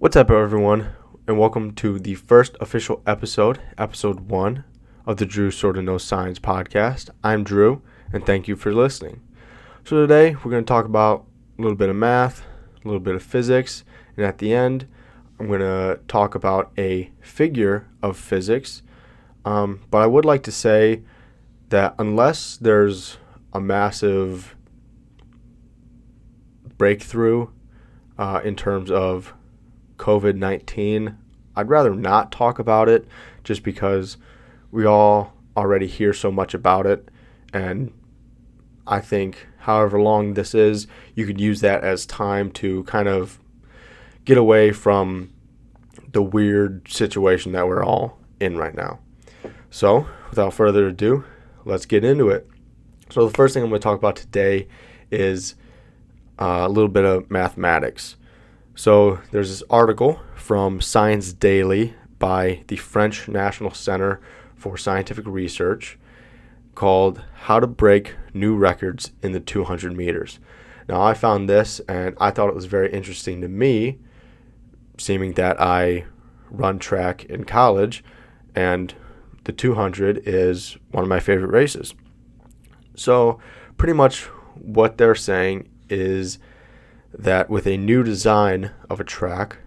What's up, everyone, and welcome to the first official episode, episode 1 of the Drew Sorta Knows Science podcast. I'm Drew, and thank you for listening. So today, we're going to talk about a little bit of math, a little bit of physics, and at the end, I'm going to talk about a figure of physics. But I would like to say that unless there's a massive breakthrough in terms of COVID-19, I'd rather not talk about it just because we all already hear so much about it. And I think however long this is, you could use that as time to kind of get away from the weird situation that we're all in right now. So without further ado, let's get into it. So the first thing I'm going to talk about today is a little bit of mathematics. So there's this article from Science Daily by the French National Center for Scientific Research called How to Break New Records in the 200 Meters. Now, I found this and I thought it was very interesting to me, seeming that I run track in college and the 200 is one of my favorite races. So pretty much what they're saying is that with a new design of a track,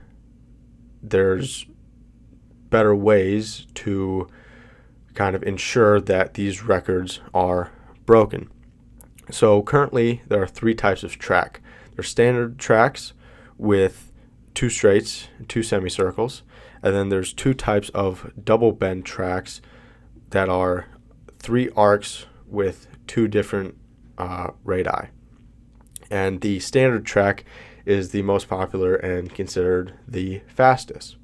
there's better ways to kind of ensure that these records are broken. So currently there are 3 types of track. There's standard tracks with 2 straights, 2 semicircles, and then there's 2 types of double bend tracks that are 3 arcs with 2 different radii. And the standard track is the most popular and considered the fastest.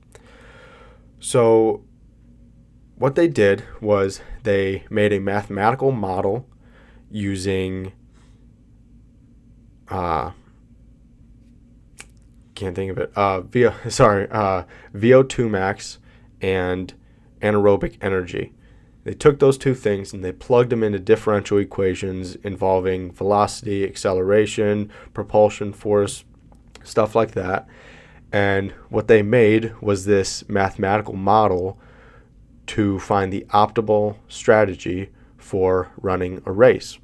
So what they did was they made a mathematical model using VO2 max and anaerobic energy. They took those 2 things and they plugged them into differential equations involving velocity, acceleration, propulsion force, stuff like that. And what they made was this mathematical model to find the optimal strategy for running a race.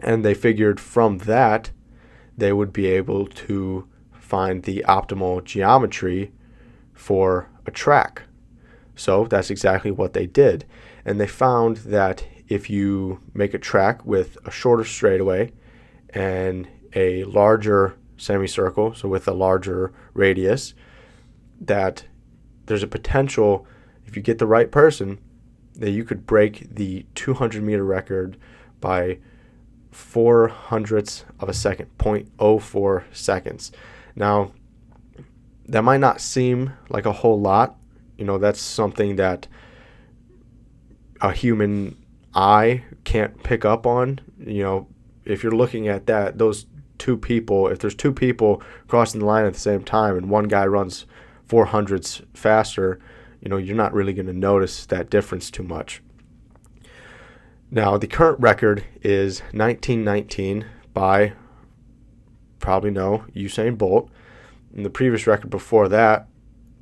And they figured from that they would be able to find the optimal geometry for a track. So that's exactly what they did. And they found that if you make a track with a shorter straightaway and a larger semicircle, so with a larger radius, that there's a potential, if you get the right person, that you could break the 200 meter record by 0.04 of a second, 0.04 seconds. Now, that might not seem like a whole lot. That's something that a human eye can't pick up on. If you're looking at that, those 2 people, if there's 2 people crossing the line at the same time and one guy runs 0.04 faster, you're not really going to notice that difference too much. Now, the current record is 1919 by, probably know, Usain Bolt. And the previous record before that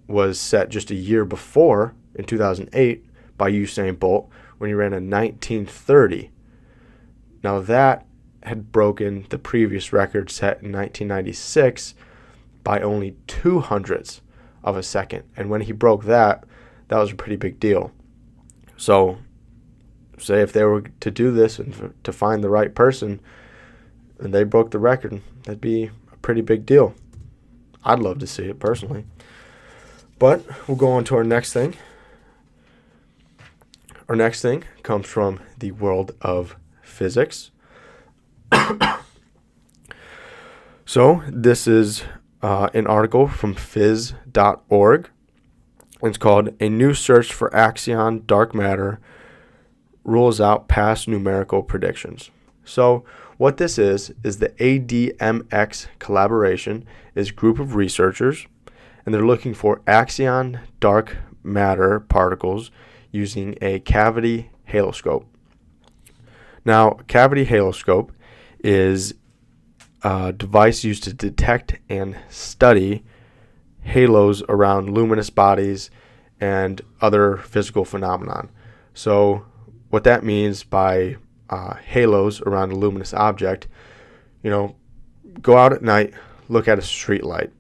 was set just a year before, in 2008, by Usain Bolt when he ran a 1930. Now that had broken the previous record set in 1996 by only 0.02 of a second. And when he broke that, that was a pretty big deal. So say if they were to do this and to find the right person and they broke the record, that'd be a pretty big deal. I'd love to see it personally. But we'll go on to our next thing. Our next thing comes from the world of physics. So this is an article from phys.org. It's called A New Search for Axion Dark Matter Rules Out Past Numerical Predictions. So what this is the ADMX collaboration is a group of researchers, and they're looking for axion dark matter particles using a cavity haloscope. Now, a cavity haloscope is a device used to detect and study halos around luminous bodies and other physical phenomenon. So what that means by halos around a luminous object, go out at night, look at a street light.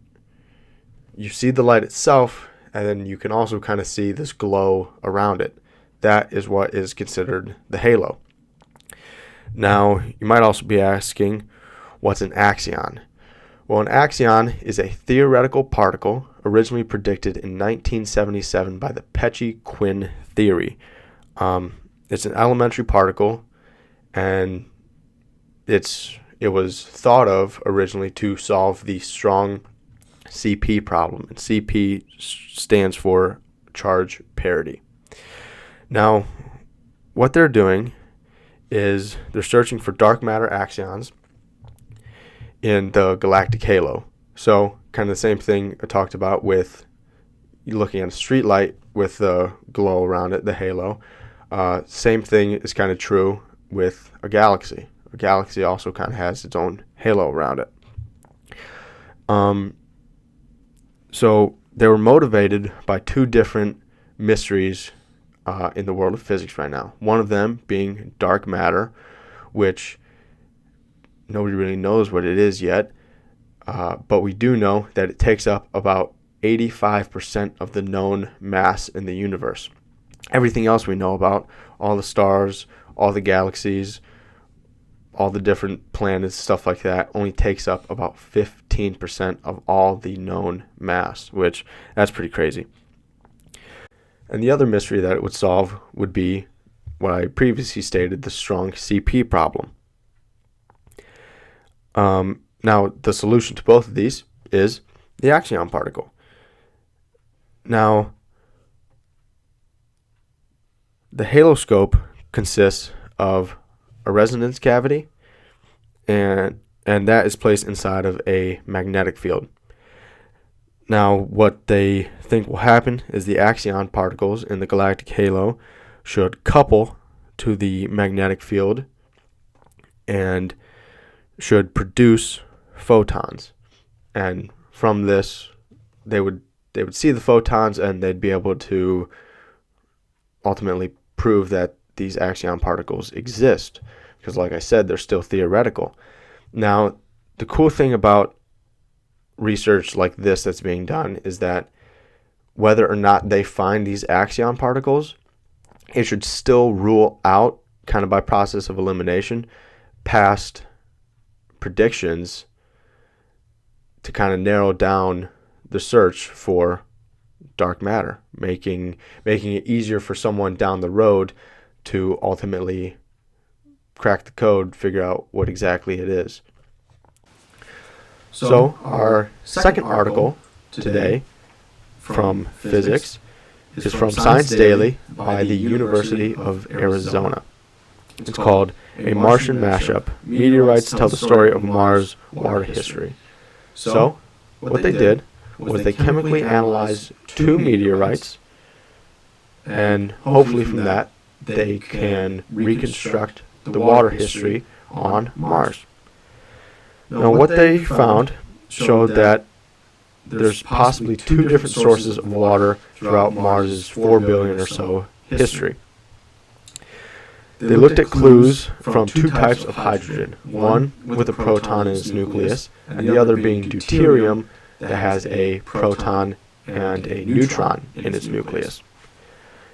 You see the light itself, and then you can also kind of see this glow around it. That is what is considered the halo. Now, you might also be asking, what's an axion? Well, an axion is a theoretical particle originally predicted in 1977 by the Pesce-Quinn theory. It's an elementary particle, and it was thought of originally to solve the strong CP problem. And CP stands for charge parity. Now, what they're doing is they're searching for dark matter axions in the galactic halo. So kind of the same thing I talked about with looking at a street light with the glow around it, the halo. Same thing is kind of true with a galaxy. A galaxy also kind of has its own halo around it. So they were motivated by two different mysteries in the world of physics right now. One of them being dark matter, which nobody really knows what it is yet, but we do know that it takes up about 85% of the known mass in the universe. Everything else we know about, all the stars, all the galaxies, all the different planets, stuff like that, only takes up about 15% of all the known mass, which that's pretty crazy. And the other mystery that it would solve would be what I previously stated, the strong CP problem. Now, the solution to both of these is the axion particle. Now, the haloscope consists of a resonance cavity, and that is placed inside of a magnetic field. Now, what they think will happen is the axion particles in the galactic halo should couple to the magnetic field and should produce photons. And from this, they would see the photons, and they'd be able to ultimately prove that these axion particles exist. Because like I said, they're still theoretical. Now, the cool thing about research like this that's being done is that whether or not they find these axion particles, it should still rule out, kind of by process of elimination, past predictions to kind of narrow down the search for dark matter, making it easier for someone down the road to ultimately crack the code, figure out what exactly it is. So our second article today from physics is from Science Daily by the University of Arizona. It's called A Martian Mashup, Meteorites Tell the Story of Mars Water History. So what they did was they chemically analyzed two meteorites, and hopefully from that they can reconstruct the water history on Mars. Now, what they found showed that there's possibly two different sources of water throughout Mars's 4 billion or so history. They looked at clues from two types of hydrogen, one with a proton in its nucleus, and the other being deuterium that has a proton and a neutron in its nucleus.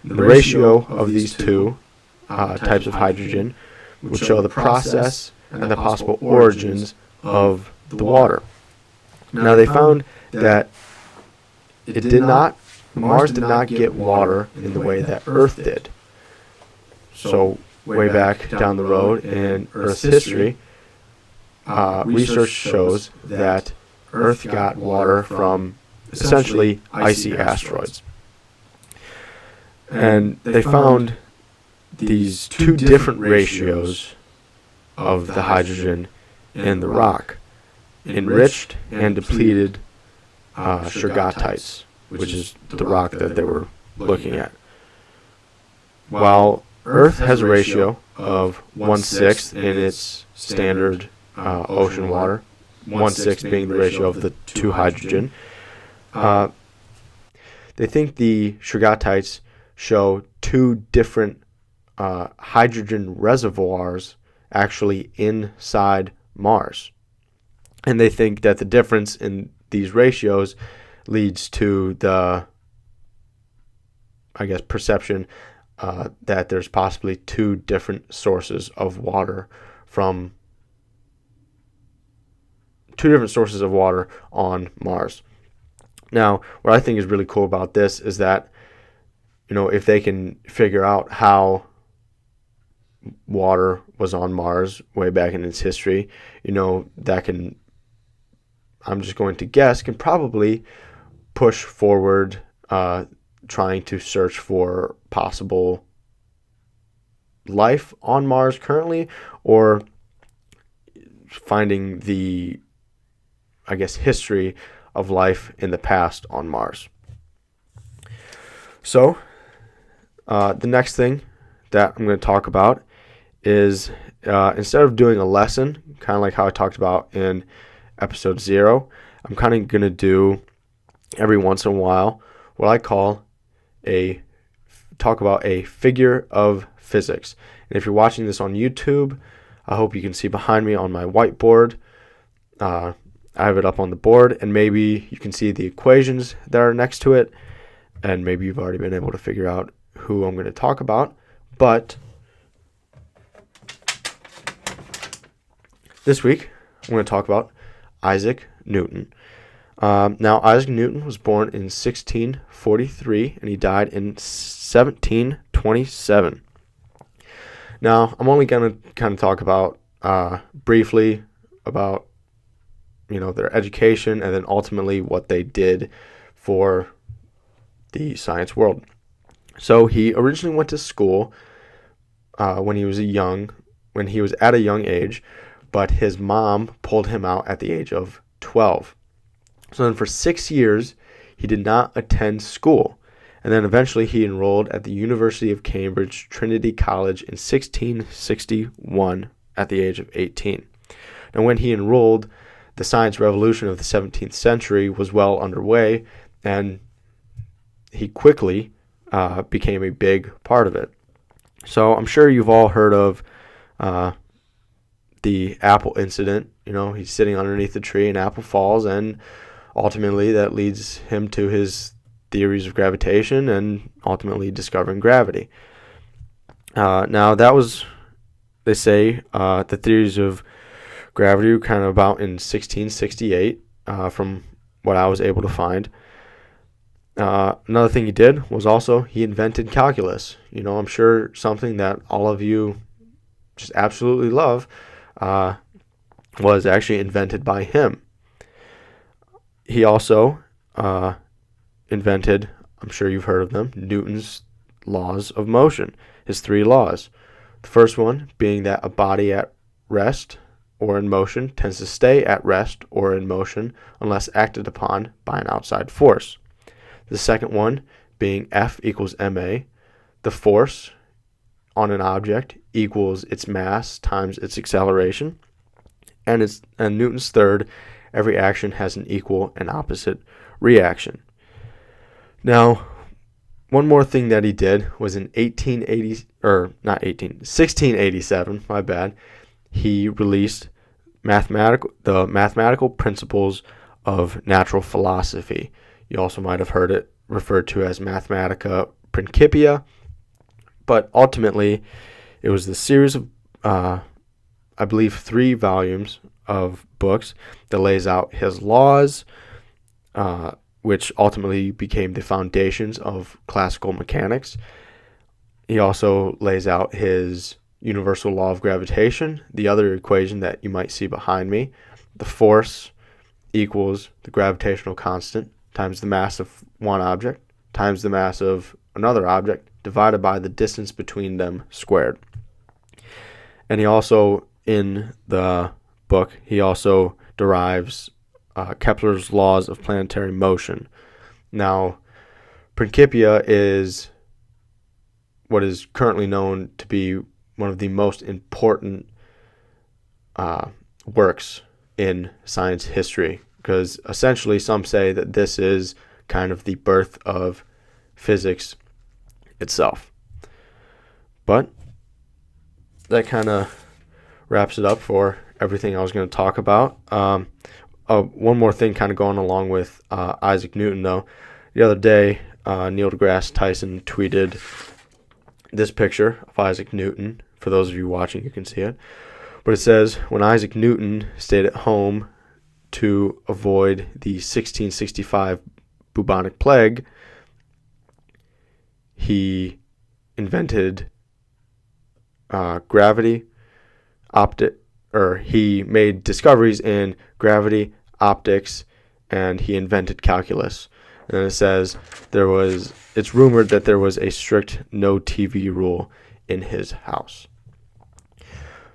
The ratio of these two types of hydrogen would show the process and the possible origins of the water. Now, they found that Mars did not get water in the way that Earth did. So way back down the road in Earth's history, research shows that Earth got water from essentially icy asteroids. And they found these two different ratios of the hydrogen in the rock: enriched and depleted shergottites, which is the rock that they were looking at. While Earth has a ratio of 1/6 in its standard ocean water, 1/6 being the ratio of the two hydrogen, They think the Shrigatites show two different hydrogen reservoirs actually inside Mars. And they think that the difference in these ratios leads to the, perception that there's possibly two different sources of water on Mars. Now, what I think is really cool about this is that, if they can figure out how water was on Mars way back in its history, that can, I'm just going to guess, can probably push forward trying to search for possible life on Mars currently, or finding the, history of life in the past on Mars. So, the next thing that I'm going to talk about is instead of doing a lesson, kind of like how I talked about in episode 0, I'm kind of going to do every once in a while what I call talk about a figure of physics. And if you're watching this on YouTube, I hope you can see behind me on my whiteboard. I have it up on the board, and maybe you can see the equations that are next to it, and maybe you've already been able to figure out who I'm going to talk about. But this week, I'm going to talk about Isaac Newton. Now, Isaac Newton was born in 1643, and he died in 1727. Now, I'm only going to kind of talk about briefly about their education, and then ultimately what they did for the science world. So he originally went to school when he was at a young age, but his mom pulled him out at the age of 12. So then for 6 years, he did not attend school. And then eventually he enrolled at the University of Cambridge Trinity College in 1661 at the age of 18. Now when he enrolled, the science revolution of the 17th century was well underway, and he quickly became a big part of it. So I'm sure you've all heard of the apple incident. He's sitting underneath the tree, an apple falls, and ultimately that leads him to his theories of gravitation and ultimately discovering gravity. Now that was, they say, the theories of gravity were kind of about in 1668 from what I was able to find. Another thing he did was also he invented calculus. I'm sure something that all of you just absolutely love was actually invented by him. He also invented, I'm sure you've heard of them, Newton's laws of motion, his 3 laws. The first one being that a body at rest or in motion tends to stay at rest or in motion unless acted upon by an outside force. The second one being F equals ma, the force on an object equals its mass times its acceleration. And Newton's third, every action has an equal and opposite reaction. Now, one more thing that he did was in 1687, my bad, he released the mathematical principles of natural philosophy. You also might have heard it referred to as Mathematica Principia, but ultimately it was the series of, I believe, 3 volumes of books that lays out his laws, which ultimately became the foundations of classical mechanics. He also lays out his universal law of gravitation, the other equation that you might see behind me. The force equals the gravitational constant times the mass of one object times the mass of another object divided by the distance between them squared. And he also, in the book, he also derives Kepler's laws of planetary motion. Now, Principia is what is currently known to be one of the most important works in science history. because essentially some say that this is kind of the birth of physics itself. But that kind of wraps it up for everything I was going to talk about. One more thing kind of going along with Isaac Newton, though. The other day, Neil deGrasse Tyson tweeted this picture of Isaac Newton. For those of you watching, you can see it. But it says, when Isaac Newton stayed at home to avoid the 1665 bubonic plague, he invented he made discoveries in gravity, optics, and he invented calculus. And it says it's rumored that there was a strict no TV rule in his house.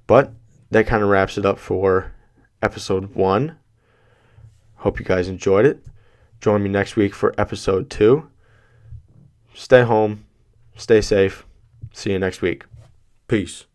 But that kind of wraps it up for episode 1. Hope you guys enjoyed it. Join me next week for episode 2. Stay home. Stay safe. See you next week. Peace.